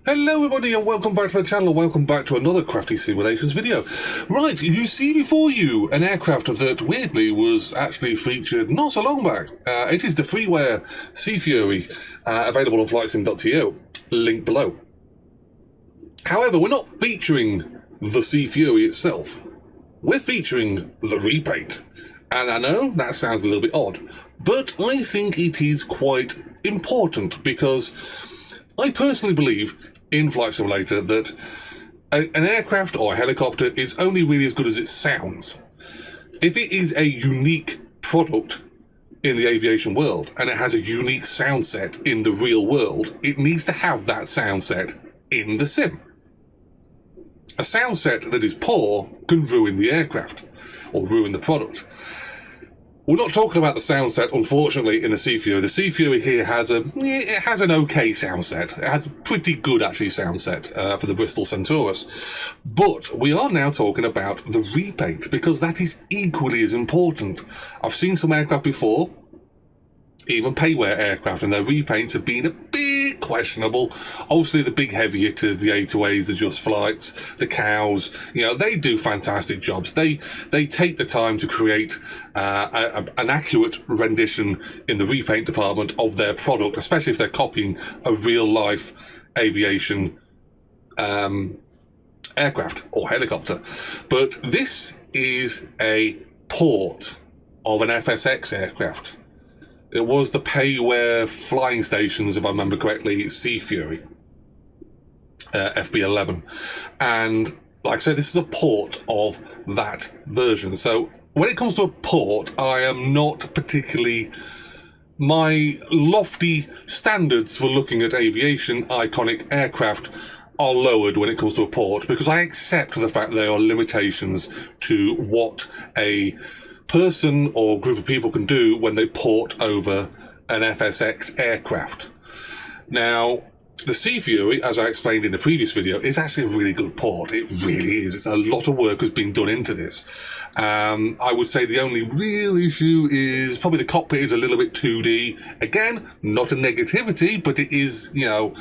Hello everybody and welcome back to the channel, welcome back to another CraftySimulations video. Right, you see before you an aircraft that weirdly was actually featured not so long back. It is the Freeware Sea Fury, available on flightsim.to, link below. However, we're not featuring the Sea Fury itself, we're featuring the Repaint. And I know that sounds a little bit odd, but I think it is quite important because I personally believe in Flight Simulator that an aircraft or a helicopter is only really as good as it sounds. If it is a unique product in the aviation world and it has a unique sound set in the real world, it needs to have that sound set in the sim. A sound set that is poor can ruin the aircraft or ruin the product. We're not talking about the sound set, unfortunately, in the Sea Fury. The Sea Fury here has an okay sound set. It has a pretty good, actually, sound set for the Bristol Centaurus. But we are now talking about the Repaint, because that is equally as important. I've seen some aircraft before, even payware aircraft, and their repaints have been a bit questionable. Obviously, the big heavy hitters, the A2As, the Just Flights, the cows, you know, they do fantastic jobs. They take the time to create an accurate rendition in the repaint department of their product, especially if they're copying a real-life aviation aircraft or helicopter. But this is a port of an FSX aircraft. It was the payware flying stations, if I remember correctly, Sea Fury, FB11. And like I said, this is a port of that version. So when it comes to a port, I am not particularly... My lofty standards for looking at aviation iconic aircraft are lowered when it comes to a port, because I accept the fact there are limitations to what a person or group of people can do when they port over an FSX aircraft. Now, the Sea Fury, as I explained in the previous video, is actually a really good port. It really is. It's a lot of work has been done into this. I would say the only real issue is probably the cockpit is a little bit 2D. Again, not a negativity, but it is, you know,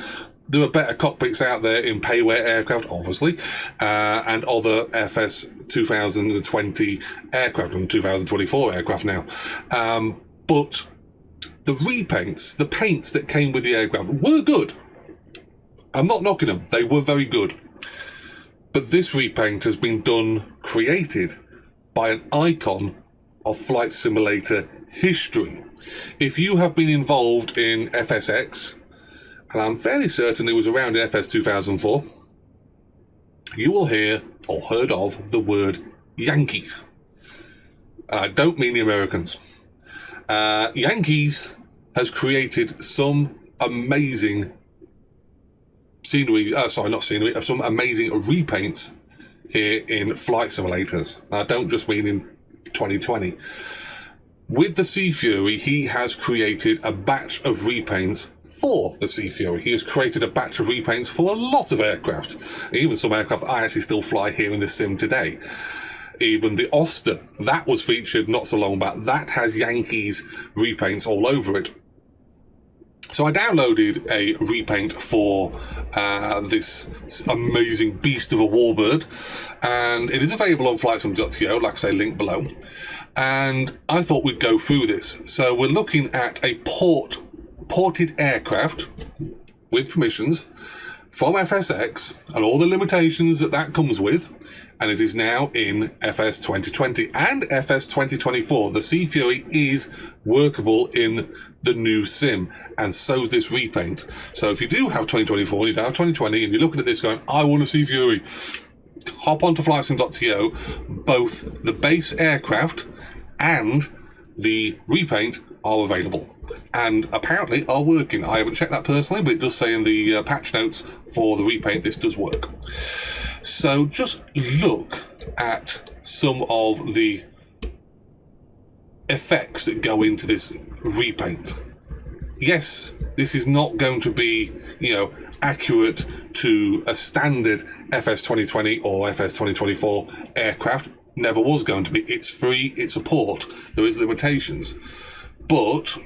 there are better cockpits out there in payware aircraft, obviously, and other FS 2020 aircraft and 2024 aircraft now. But the repaints, the paints that came with the aircraft were good. I'm not knocking them. They were very good. But this repaint has been created by an icon of flight simulator history. If you have been involved in FSX, and I'm fairly certain it was around in FS 2004, you will hear or heard of the word JanKees. I don't mean the Americans. JanKees has created some amazing some amazing repaints here in flight simulators. I don't just mean in 2020. With the Sea Fury, he has created a batch of repaints for the Sea Fury. He has created a batch of repaints for a lot of aircraft, even some aircraft I actually still fly here in the sim today. Even the Oster, that was featured not so long back, that has JanKees repaints all over it. So I downloaded a repaint for this amazing beast of a warbird, and it is available on flightsim.to, like I say, link below. And I thought we'd go through this. So we're looking at a ported aircraft with permissions from FSX and all the limitations that comes with, and it is now in FS 2020 and FS 2024. The Sea Fury is workable in the new sim, and so is this repaint. So if you do have 2024, you don't have 2020, and you're looking at this going, I want a Sea Fury, hop onto flightsim.to. Both the base aircraft and the repaint are available, and apparently are working. I haven't checked that personally, but it does say in the patch notes for the repaint this does work. So just look at some of the effects that go into this repaint. Yes, this is not going to be, you know, accurate to a standard FS 2020 or FS 2024 aircraft. Never was going to be. It's free, it's a port, there is limitations. But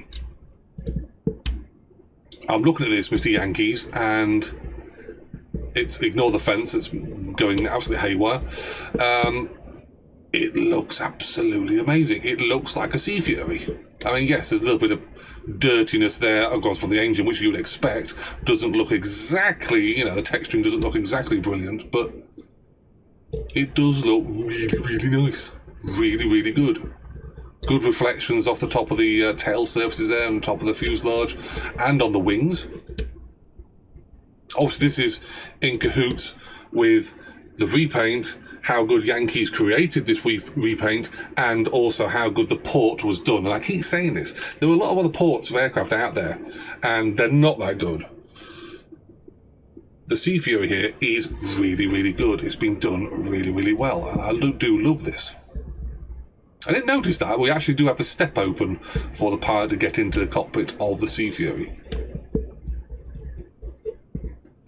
I'm looking at this, Mr. JanKees, and It's ignore the fence, it's going absolutely haywire. It looks absolutely amazing. It looks like a Sea Fury. I mean, yes, there's a little bit of dirtiness there, of course, for the engine, which you would expect. Doesn't look exactly, the texturing doesn't look exactly brilliant, but it does look really, really nice. Really, really good. Good reflections off the top of the tail surfaces there, and top of the fuselage, and on the wings. Obviously, this is in cahoots with the repaint, how good JanKees created this repaint, and also how good the port was done. And I keep saying this, there are a lot of other ports of aircraft out there, and they're not that good. The Sea Fury here is really, really good. It's been done really, really well, and I do love this. I didn't notice that. We actually do have the step open for the pilot to get into the cockpit of the Sea Fury.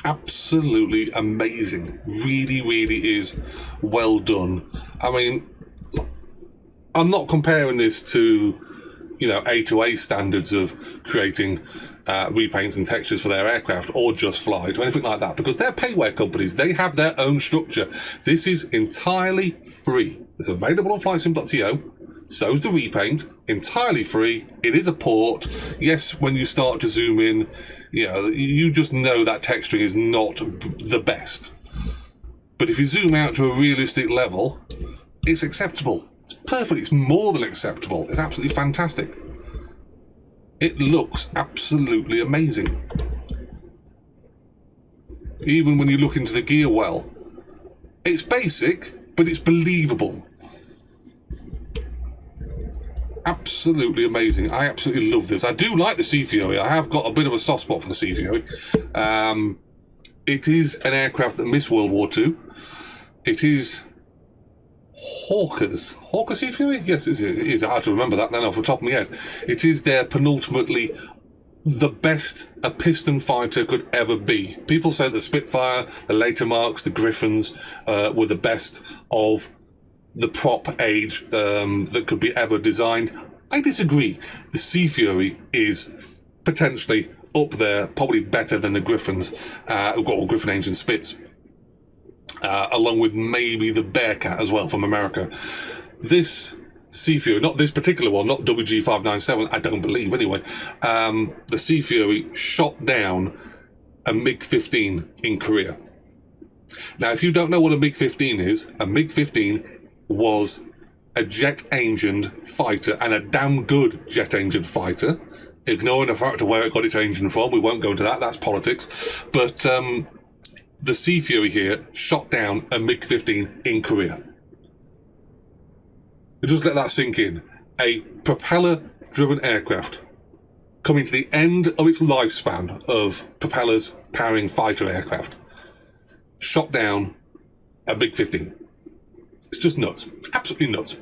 Absolutely amazing. Really, really is well done. I mean, I'm not comparing this to, A2A standards of creating repaints and textures for their aircraft, or Just Flight, or anything like that, because they're payware companies. They have their own structure. This is entirely free. It's available on flightsim.to. So's the repaint, entirely free. It is a port. Yes, when you start to zoom in, you just know that texturing is not the best. But if you zoom out to a realistic level, it's acceptable. It's perfect. It's more than acceptable. It's absolutely fantastic. It looks absolutely amazing. Even when you look into the gear well, it's basic, but it's believable. Absolutely amazing. I absolutely love this. I do like the Sea Fury. I have got a bit of a soft spot for the Sea Fury. It is an aircraft that missed World War II. It is Hawker Sea Fury? Yes, it is. I have to remember that then off the top of my head. It is their penultimately the best a piston fighter could ever be. People say the Spitfire, the later marks, the Griffins were the best of the prop age that could be ever designed. I disagree. The Sea Fury is potentially up there, probably better than the Griffins, or Griffin engine Spits, along with maybe the Bearcat as well from America. This Sea Fury, not this particular one, not WG597, I don't believe anyway, the Sea Fury shot down a MiG-15 in Korea. Now, if you don't know what a MiG-15 is, a MiG-15 was a jet-engined fighter, and a damn good jet-engined fighter, ignoring the fact of where it got its engine from. We won't go into that, that's politics. But the Sea Fury here shot down a MiG-15 in Korea. Just let that sink in. A propeller-driven aircraft coming to the end of its lifespan of propellers powering fighter aircraft shot down a MiG-15. It's just nuts. Absolutely nuts.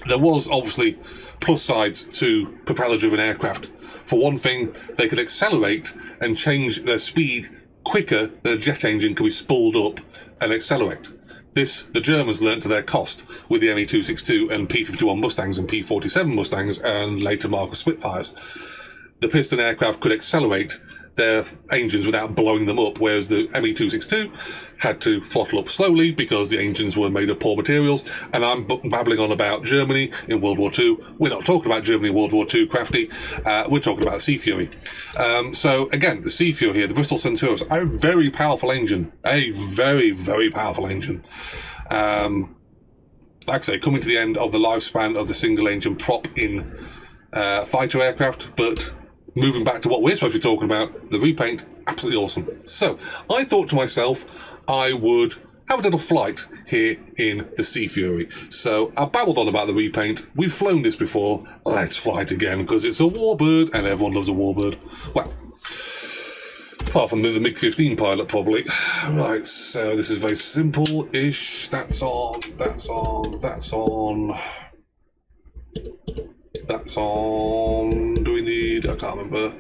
There was obviously plus sides to propeller-driven aircraft. For one thing, they could accelerate and change their speed quicker than a jet engine could be spooled up and accelerate. This, the Germans learnt to their cost with the Me-262 and P-51 Mustangs and P-47 Mustangs and later Marker Spitfires. The piston aircraft could accelerate their engines without blowing them up, whereas the Me-262 had to throttle up slowly because the engines were made of poor materials. And I'm babbling on about Germany in World War II. We're not talking about Germany in World War II, Crafty. We're talking about Sea Fury. So again, the Sea Fury here, the Bristol Centaurus, a very powerful engine. A very, very powerful engine. Like I say, coming to the end of the lifespan of the single engine prop in fighter aircraft, but moving back to what we're supposed to be talking about, the repaint, absolutely awesome. So, I thought to myself, I would have a little flight here in the Sea Fury. So, I babbled on about the repaint. We've flown this before. Let's fly it again, because it's a warbird, and everyone loves a warbird. Well, apart from the MiG-15 pilot, probably. Right, so this is very simple-ish. That's on, that's on, that's on. That's on. Do we need? I can't remember.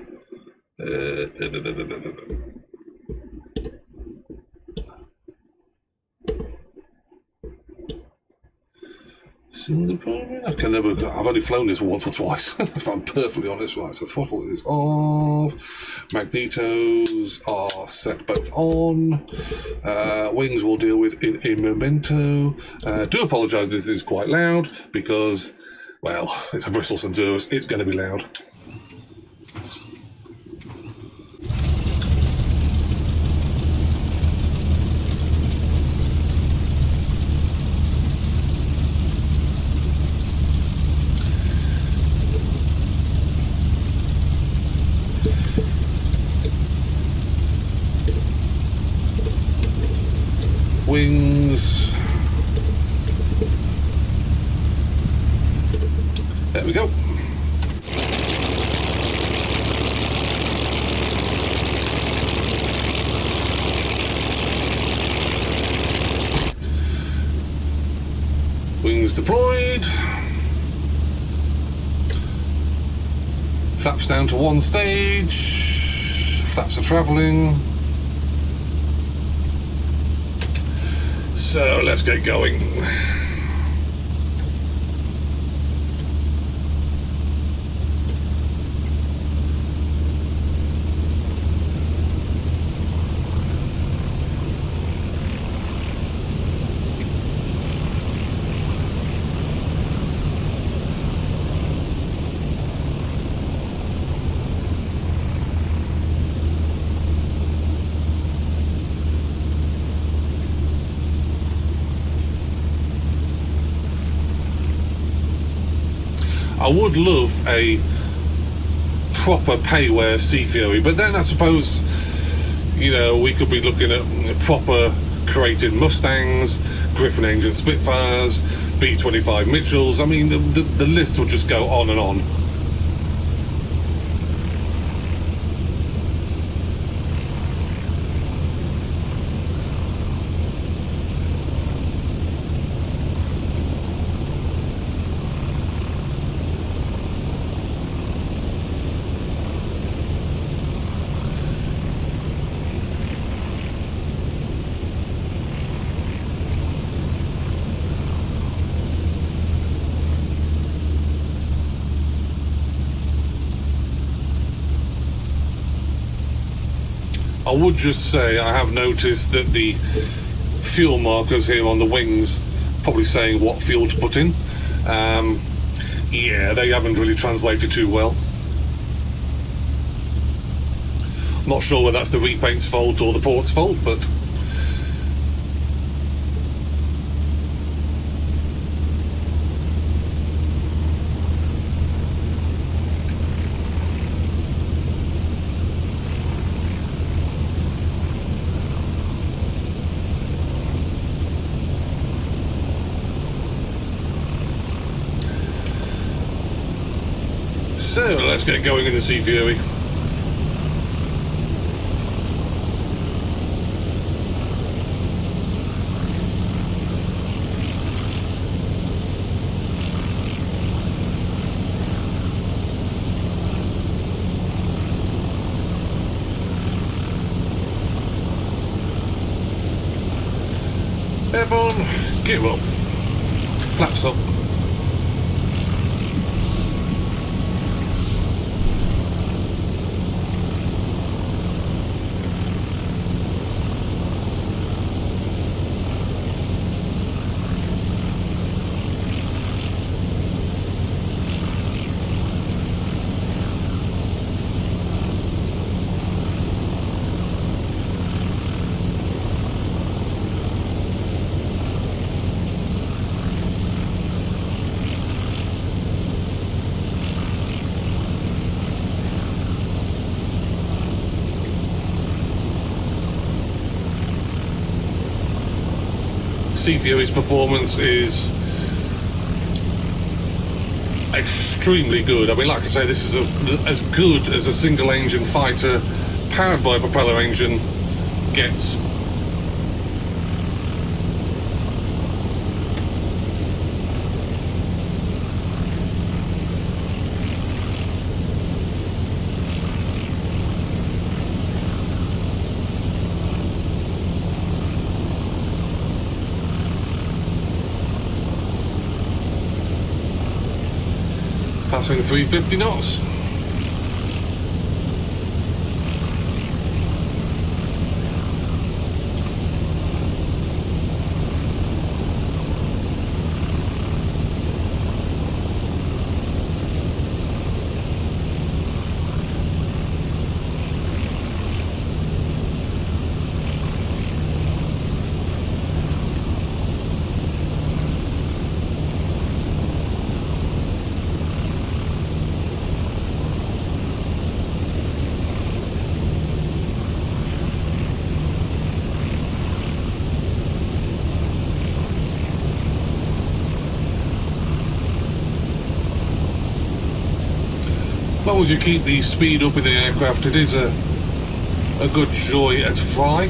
in the primary. I've only flown this once or twice, if I'm perfectly honest. Right, so throttle is off. Magnetos are set both on. Wings we'll deal with in a memento. Do apologise, this is quite loud because, well, it's a Bristol Centaurus. It's going to be loud. Wings. There we go. Wings deployed. Flaps down to one stage. Flaps are travelling. So let's get going. I would love a proper payware Sea Fury, but then I suppose, you know, we could be looking at proper created Mustangs, Griffin engine Spitfires, B-25 Mitchells. I mean, the list would just go on and on. I would just say I have noticed that the fuel markers here on the wings probably saying what fuel to put in. Yeah, they haven't really translated too well. Not sure whether that's the Repaint's fault or the port's fault, but so let's get going in the Sea Fury. Airborne, gear up, flaps up. Sea Fury's performance is extremely good. I mean, like I say, this is as good as a single engine fighter powered by a propeller engine gets. passing 350 knots. As long as you keep the speed up in the aircraft, it is a good joy at fly.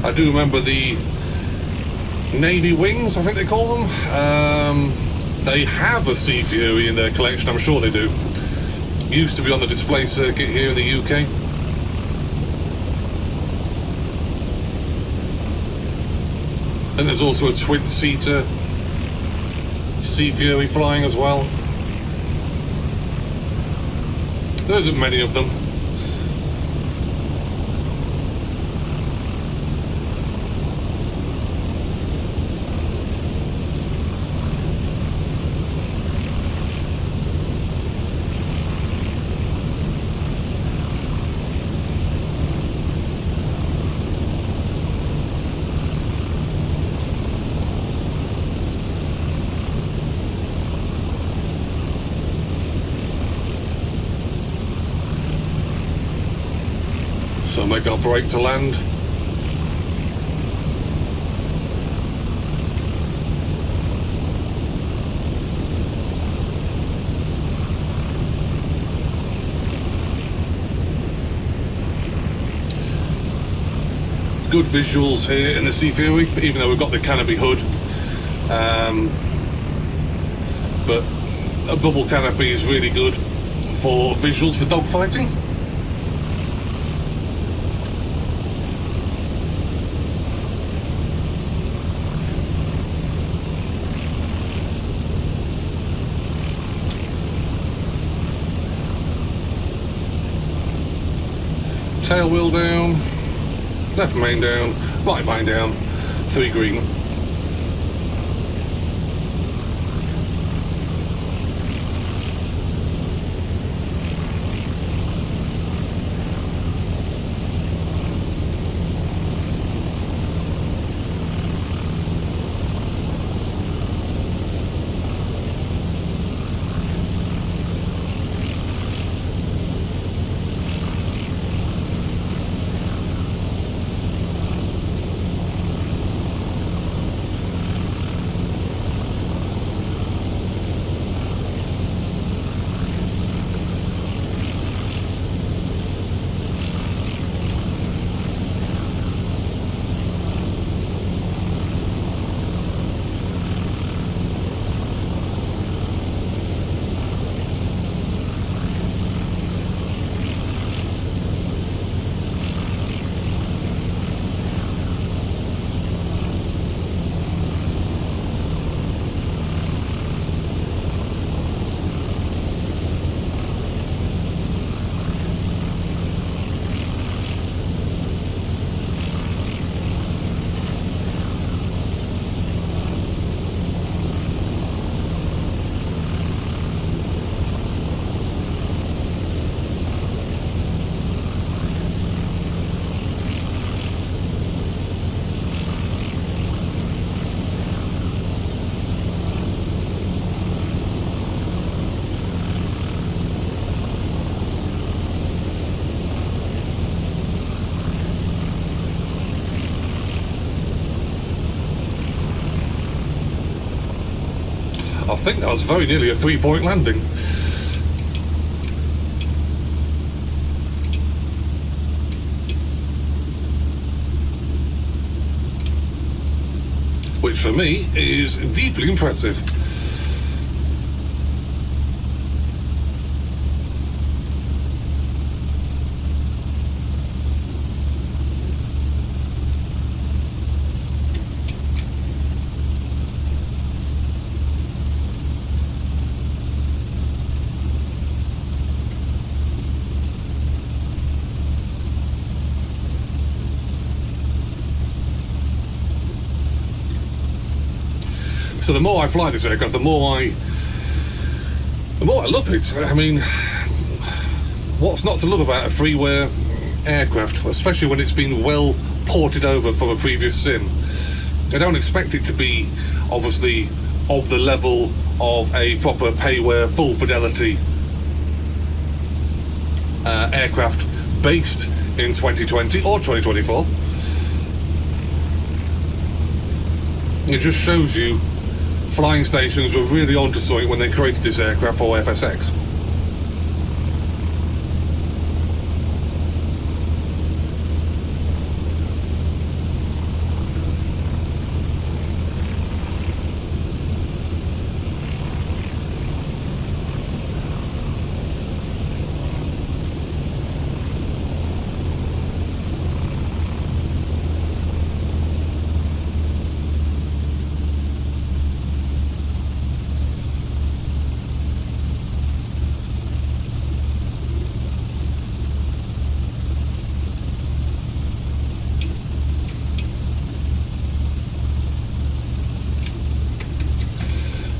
I do remember the Navy wings, I think they call them. They have a Sea Fury in their collection, I'm sure they do. Used to be on the display circuit here in the UK. And there's also a twin-seater Sea Fury flying as well. There isn't many of them. So make our brake to land. Good visuals here in the Sea Fury, even though we've got the canopy hood. But a bubble canopy is really good for visuals for dogfighting. Tail wheel down, left main down, right main down, 3 green. I think that was very nearly a 3-point landing. Which for me is deeply impressive. So the more I fly this aircraft, the more I love it. I mean, what's not to love about a freeware aircraft, especially when it's been well ported over from a previous sim? I don't expect it to be, obviously, of the level of a proper payware, full fidelity aircraft based in 2020 or 2024. It just shows you flying stations were really onto something when they created this aircraft for FSX.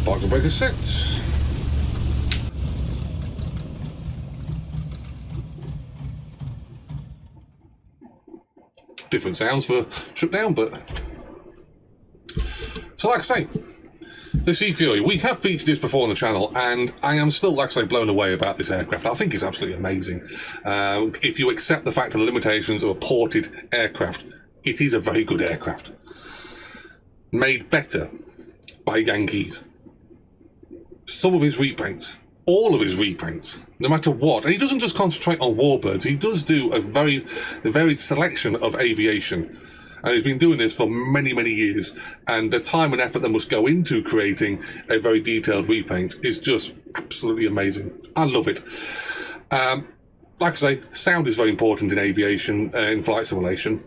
Parking brake is set. Different sounds for shutdown, but... So like I say, the Sea Fury, we have featured this before on the channel, and I am still, like I say, blown away about this aircraft. I think it's absolutely amazing. If you accept the fact of the limitations of a ported aircraft, it is a very good aircraft. Made better by JanKees. Some of his repaints, all of his repaints, no matter what. And he doesn't just concentrate on warbirds, he does do a varied selection of aviation. And he's been doing this for many, many years. And the time and effort that must go into creating a very detailed repaint is just absolutely amazing. I love it. Like I say, sound is very important in aviation, in flight simulation.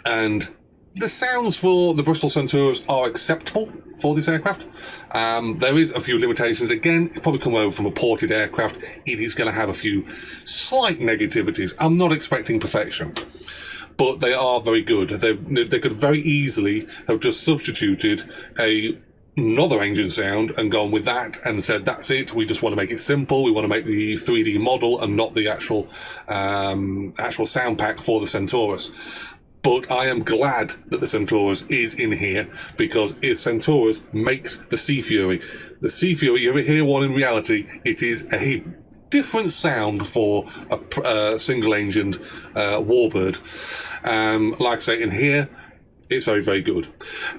And the sounds for the Bristol Centauros are acceptable for this aircraft. There is a few limitations. Again, it's probably come over from a ported aircraft. It is going to have a few slight negativities. I'm not expecting perfection, but they are very good. They could very easily have just substituted another engine sound and gone with that and said, that's it, we just want to make it simple, we want to make the 3D model and not the actual sound pack for the Centauros. But I am glad that the Centauros is in here, because Centauros makes the Sea Fury. The Sea Fury, you ever hear one in reality, it is a different sound for a single-engined warbird. Like I say, in here, it's very, very good.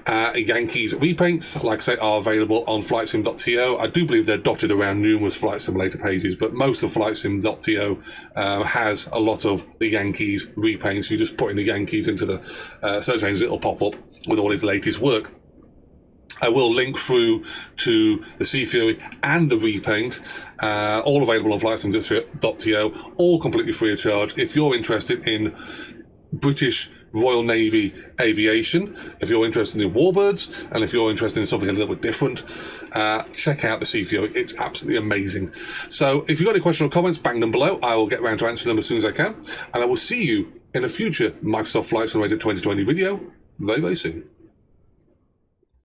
JanKees repaints, like I say, are available on flightsim.to. I do believe they're dotted around numerous flight simulator pages, but most of flightsim.to has a lot of the JanKees repaints. You just put in the JanKees into the search engine, it'll pop up with all his latest work. I will link through to the Sea Fury and the repaint, all available on flightsim.to, all completely free of charge. If you're interested in British Royal Navy aviation, if you're interested in warbirds, and if you're interested in something a little bit different, check out the Sea Fury. It's absolutely amazing. So if you've got any questions or comments, bang them below. I will get around to answering them as soon as I can, and I will see you in a future Microsoft Flight Simulator 2020 video very, very soon.